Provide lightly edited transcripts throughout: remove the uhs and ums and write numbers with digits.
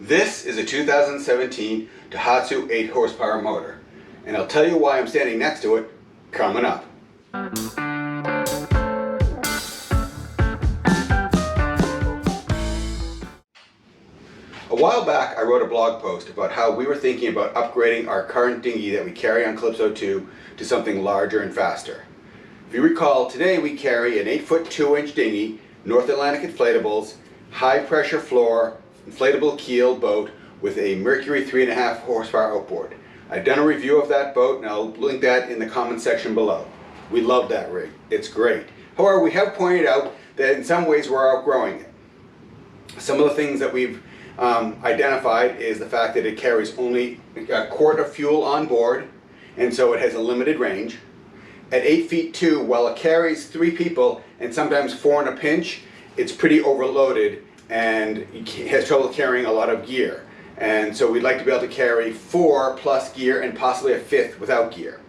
This is a 2017 Tohatsu 8 horsepower motor, and I'll tell you why I'm standing next to it coming up. A while back I wrote a blog post about how we were thinking about upgrading our current dinghy that we carry on Calypso II to something larger and faster. If you recall, today we carry an 8-foot 2-inch dinghy, North Atlantic Inflatables, high pressure floor, inflatable keel boat with a Mercury 3.5 horsepower outboard. I've done a review of that boat and I'll link that in the comment section below. We love that rig. It's great. However, we have pointed out that in some ways we're outgrowing it. Some of the things that we've identified is the fact that it carries only a quart of fuel on board, and so it has a limited range. At 8 feet 2, while it carries 3 people and sometimes 4 in a pinch, it's pretty overloaded and it has trouble carrying a lot of gear. And so we'd like to be able to carry 4 plus gear and possibly a 5th without gear.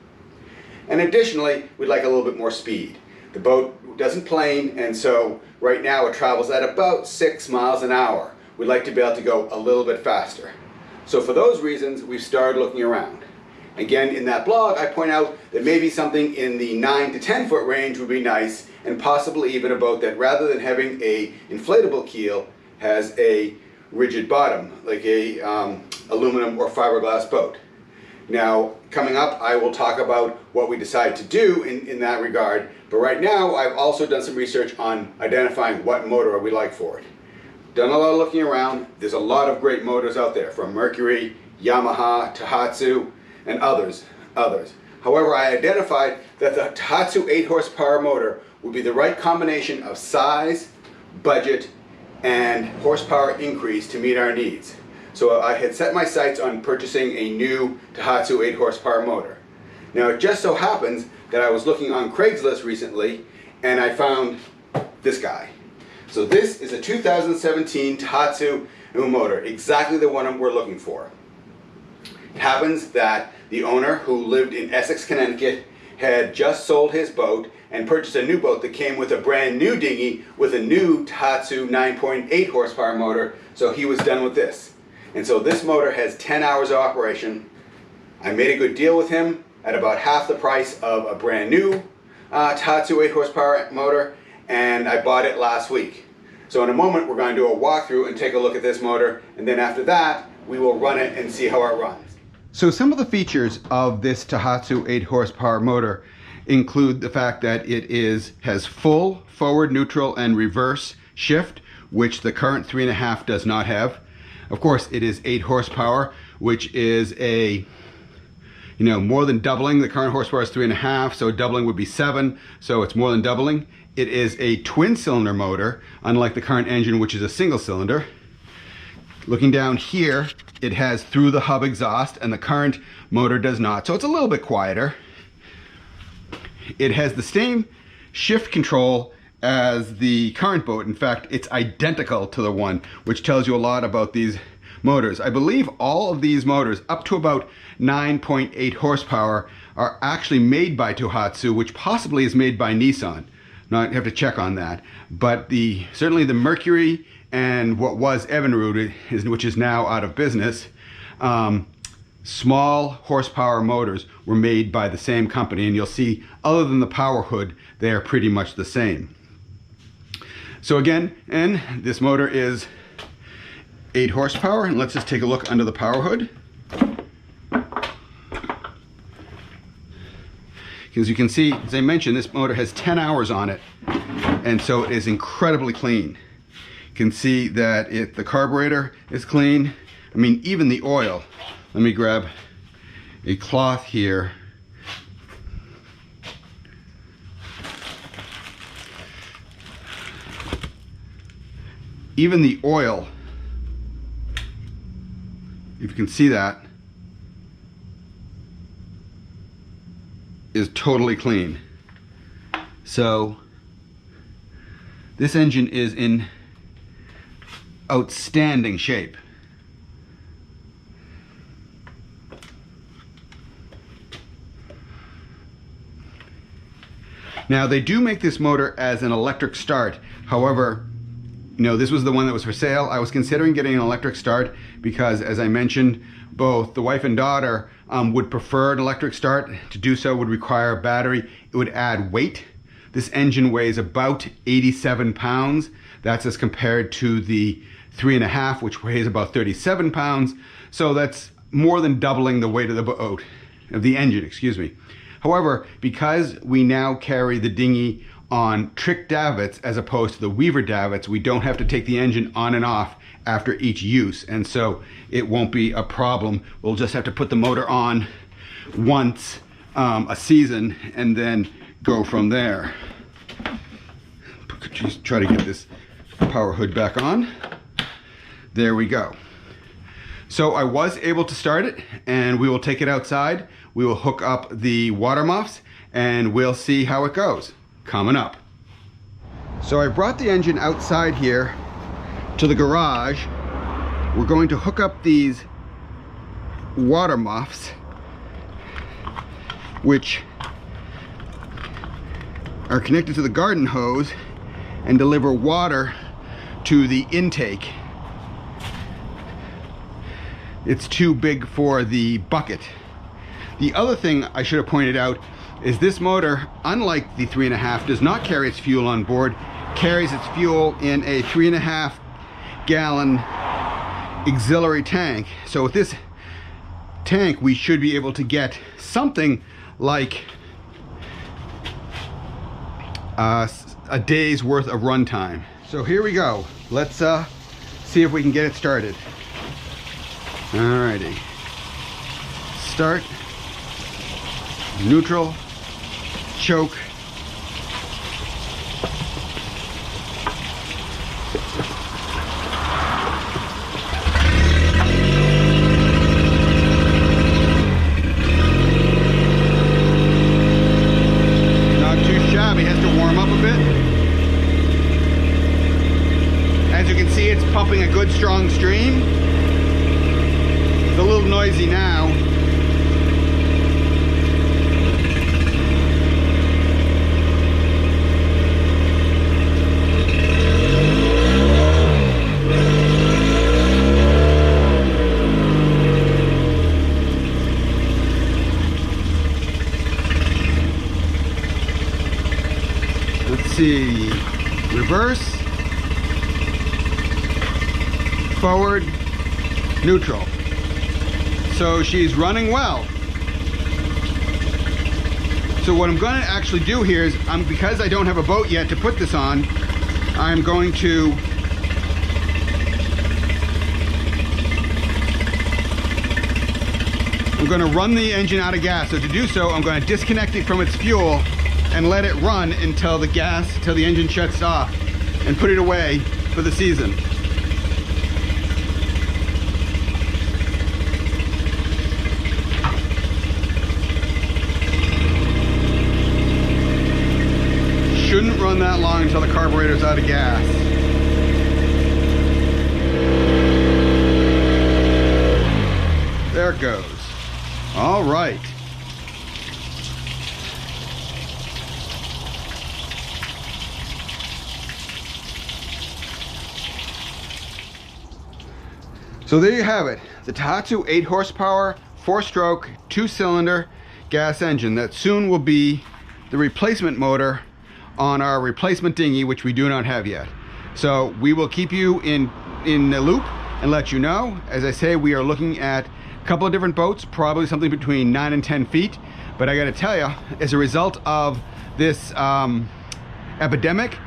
And additionally, we'd like a little bit more speed. The boat doesn't plane, and so right now it travels at about 6 miles an hour. We'd like to be able to go a little bit faster. So for those reasons, we've started looking around. Again, in that blog, I point out that maybe something in the 9 to 10 foot range would be nice, and possibly even a boat that, rather than having a inflatable keel, has a rigid bottom, like a aluminum or fiberglass boat. Now, coming up, I will talk about what we decide to do in that regard, but right now I've also done some research on identifying what motor we like for it. Done a lot of looking around. There's a lot of great motors out there, from Mercury, Yamaha, Tohatsu, and others. However, I identified that the Tohatsu 8 horsepower motor would be the right combination of size, budget, and horsepower increase to meet our needs. So I had set my sights on purchasing a new Tohatsu 8 horsepower motor. Now it just so happens that I was looking on Craigslist recently and I found this guy. So this is a 2017 Tohatsu motor, exactly the one we're looking for. It happens that the owner, who lived in Essex, Connecticut, had just sold his boat and purchased a new boat that came with a brand new dinghy with a new Tohatsu 9.8 horsepower motor, so he was done with this. And so this motor has 10 hours of operation. I made a good deal with him at about half the price of a brand new Tohatsu 8 horsepower motor, and I bought it last week. So in a moment we're going to do a walkthrough and take a look at this motor, and then after that we will run it and see how it runs. So some of the features of this Tohatsu 8 horsepower motor include the fact that it has full forward, neutral, and reverse shift, which the current 3.5 does not have. Of course, it is 8 horsepower, which is more than doubling. The current horsepower is 3.5, so doubling would be 7, so it's more than doubling. It is a twin cylinder motor, unlike the current engine, which is a single cylinder. Looking down here, it has through the hub exhaust, and the current motor does not, so it's a little bit quieter. It has the same shift control as the current boat. In fact, it's identical to the one, which tells you a lot about these motors. I believe all of these motors, up to about 9.8 horsepower, are actually made by Tohatsu, which possibly is made by Nissan. Now, I have to check on that. But certainly the Mercury and what was Evinrude, which is now out of business, small horsepower motors were made by the same company, and you'll see, other than the power hood, they are pretty much the same. So again, and this motor is 8 horsepower, and let's just take a look under the power hood. As you can see, as I mentioned, this motor has 10 hours on it, and so it is incredibly clean. You can see that the carburetor is clean. I mean, even the oil. Let me grab a cloth here. Even the oil, if you can see that, is totally clean. So this engine is in outstanding shape. Now they do make this motor as an electric start. However, You know, this was the one that was for sale. I was considering getting an electric start because, as I mentioned, both the wife and daughter would prefer an electric start. To do so would require a battery. It would add weight. This engine weighs about 87 pounds. That's as compared to the 3.5, which weighs about 37 pounds. So that's more than doubling the weight of the boat, of the engine, excuse me. However, because we now carry the dinghy on trick davits as opposed to the Weaver davits, we don't have to take the engine on and off after each use, and so it won't be a problem. We'll just have to put the motor on once a season and then go from there. Just try to get this power hood back on. There we go. So I was able to start it, and we will take it outside. We will hook up the water muffs and we'll see how it goes. Coming up. So I brought the engine outside here to the garage. We're going to hook up these water muffs, which are connected to the garden hose and deliver water to the intake. It's too big for the bucket. The other thing I should have pointed out is this motor, unlike the 3.5, does not carry its fuel on board, carries its fuel in a 3.5 gallon auxiliary tank. So with this tank, we should be able to get something like a day's worth of run time. So here we go. Let's see if we can get it started. Alrighty. Start, neutral, choke. Not too shabby, has to warm up a bit. As you can see, it's pumping a good strong stream. It's a little noisy now. Let's see, reverse, forward, neutral. So she's running well. So what I'm going to actually do here is, because I don't have a boat yet to put this on, I'm going to run the engine out of gas. So to do so, I'm going to disconnect it from its fuel and let it run until the engine shuts off, and put it away for the season. Shouldn't run that long until the carburetor's out of gas. There it goes. All right. So there you have it, the Tohatsu 8 horsepower, 4-stroke, 2-cylinder gas engine that soon will be the replacement motor on our replacement dinghy, which we do not have yet. So we will keep you in the loop and let you know. As I say, we are looking at a couple of different boats, probably something between 9 and 10 feet. But I gotta tell you, as a result of this epidemic,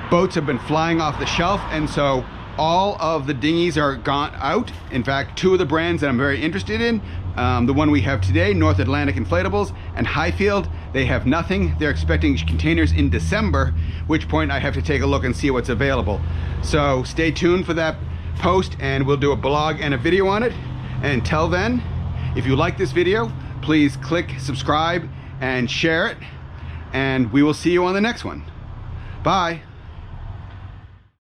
boats have been flying off the shelf, and so all of the dinghies are gone out. In fact, 2 of the brands that I'm very interested in, the one we have today, North Atlantic Inflatables, and Highfield, they have nothing. They're expecting containers in December, which point I have to take a look and see what's available. So stay tuned for that post, and we'll do a blog and a video on it. And until then, if you like this video, please click subscribe and share it, and we will see you on the next one. Bye.